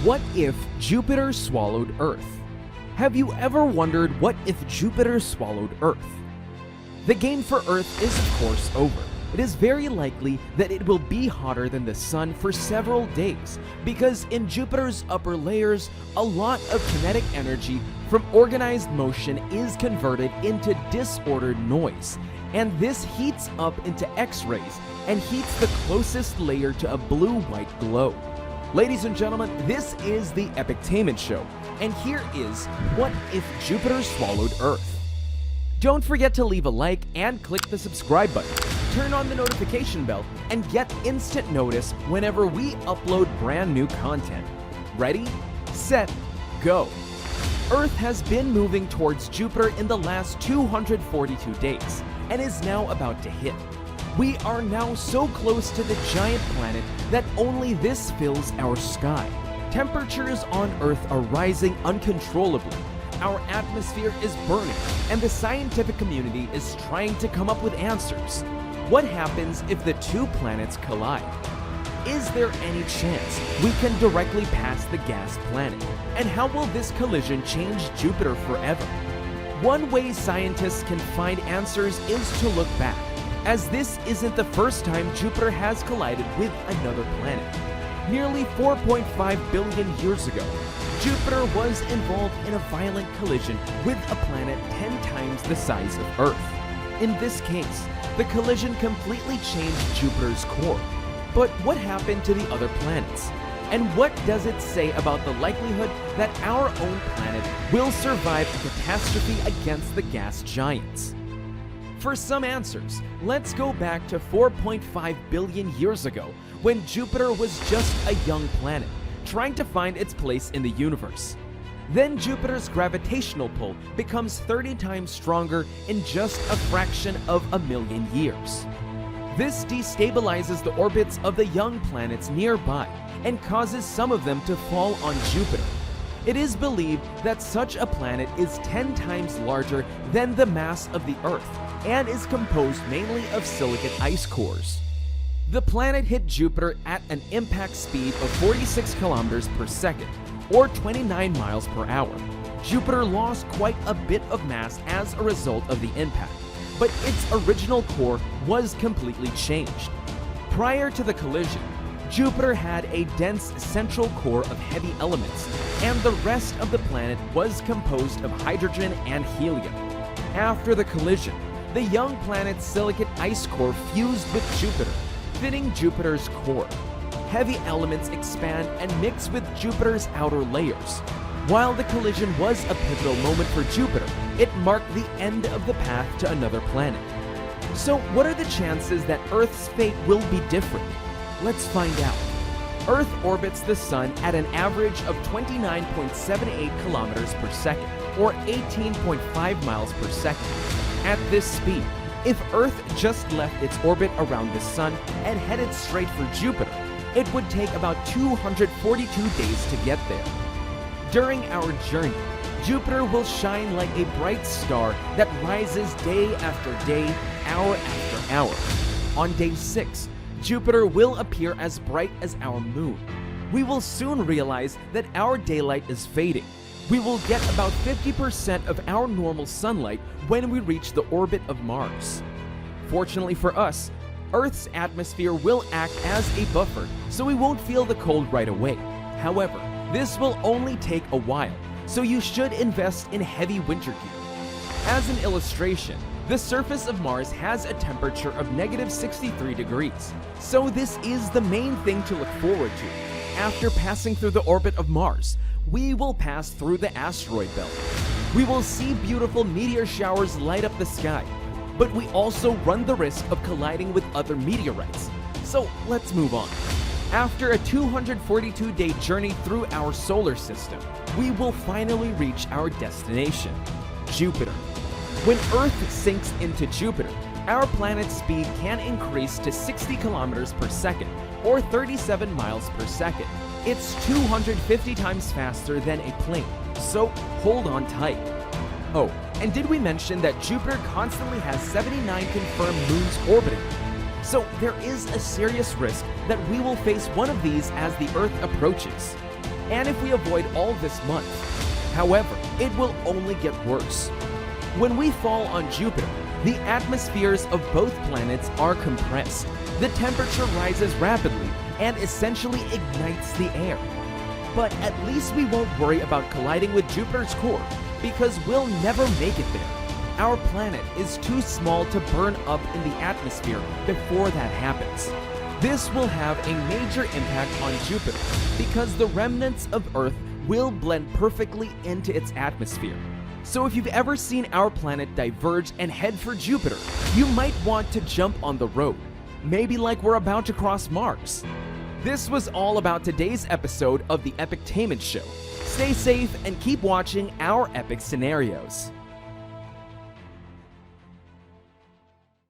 What if Jupiter swallowed Earth? Have you ever wondered what if Jupiter swallowed Earth? The game for Earth is of course over. It is very likely that it will be hotter than the Sun for several days because in Jupiter's upper layers, a lot of kinetic energy from organized motion is converted into disordered noise, and this heats up into X-rays and heats the closest layer to a blue-white glow. Ladies and gentlemen, this is the Epictainment Show, and here is What If Jupiter Swallowed Earth? Don't forget to leave a like and click the subscribe button. Turn on the notification bell and get instant notice whenever we upload brand new content. Ready, set, go. Earth has been moving towards Jupiter in the last 242 days and is now about to hit. We are now so close to the giant planet that only this fills our sky. Temperatures on Earth are rising uncontrollably. Our atmosphere is burning, and the scientific community is trying to come up with answers. What happens if the two planets collide? Is there any chance we can directly pass the gas planet? And how will this collision change Jupiter forever? One way scientists can find answers is to look back, as this isn't the first time Jupiter has collided with another planet. Nearly 4.5 billion years ago, Jupiter was involved in a violent collision with a planet 10 times the size of Earth. In this case, the collision completely changed Jupiter's core. But what happened to the other planets? And what does it say about the likelihood that our own planet will survive a catastrophe against the gas giants? For some answers, let's go back to 4.5 billion years ago when Jupiter was just a young planet, trying to find its place in the universe. Then Jupiter's gravitational pull becomes 30 times stronger in just a fraction of a million years. This destabilizes the orbits of the young planets nearby and causes some of them to fall on Jupiter. It is believed that such a planet is 10 times larger than the mass of the Earth and is composed mainly of silicate ice cores. The planet hit Jupiter at an impact speed of 46 kilometers per second, or 29 miles per hour. Jupiter lost quite a bit of mass as a result of the impact, but its original core was completely changed. Prior to the collision, Jupiter had a dense central core of heavy elements, and the rest of the planet was composed of hydrogen and helium. After the collision, the young planet's silicate ice core fused with Jupiter, thinning Jupiter's core. Heavy elements expand and mix with Jupiter's outer layers. While the collision was a pivotal moment for Jupiter, it marked the end of the path to another planet. So what are the chances that Earth's fate will be different? Let's find out. Earth orbits the Sun at an average of 29.78 kilometers per second, or 18.5 miles per second. At this speed, if Earth just left its orbit around the Sun and headed straight for Jupiter, it would take about 242 days to get there. During our journey, Jupiter will shine like a bright star that rises day after day, hour after hour. On day 6, Jupiter will appear as bright as our moon. We will soon realize that our daylight is fading. We will get about 50% of our normal sunlight when we reach the orbit of Mars. Fortunately for us, Earth's atmosphere will act as a buffer, so we won't feel the cold right away. However, this will only take a while, so you should invest in heavy winter gear. As an illustration, the surface of Mars has a temperature of -63 degrees, so this is the main thing to look forward to. After passing through the orbit of Mars, we will pass through the asteroid belt. We will see beautiful meteor showers light up the sky, but we also run the risk of colliding with other meteorites. So let's move on. After a 242-day journey through our solar system, we will finally reach our destination, Jupiter. When Earth sinks into Jupiter, our planet's speed can increase to 60 kilometers per second, or 37 miles per second. It's 250 times faster than a plane, so hold on tight. Oh, and did we mention that Jupiter constantly has 79 confirmed moons orbiting? So there is a serious risk that we will face one of these as the Earth approaches. and if we avoid all this month. However, it will only get worse. When we fall on Jupiter, the atmospheres of both planets are compressed. The temperature rises rapidly and essentially ignites the air. But at least we won't worry about colliding with Jupiter's core, because we'll never make it there. Our planet is too small to burn up in the atmosphere before that happens. This will have a major impact on Jupiter, because the remnants of Earth will blend perfectly into its atmosphere. So if you've ever seen our planet diverge and head for Jupiter, you might want to jump on the road, maybe like we're about to cross Mars. This was all about today's episode of the Epictainment Show. Stay safe and keep watching our epic scenarios.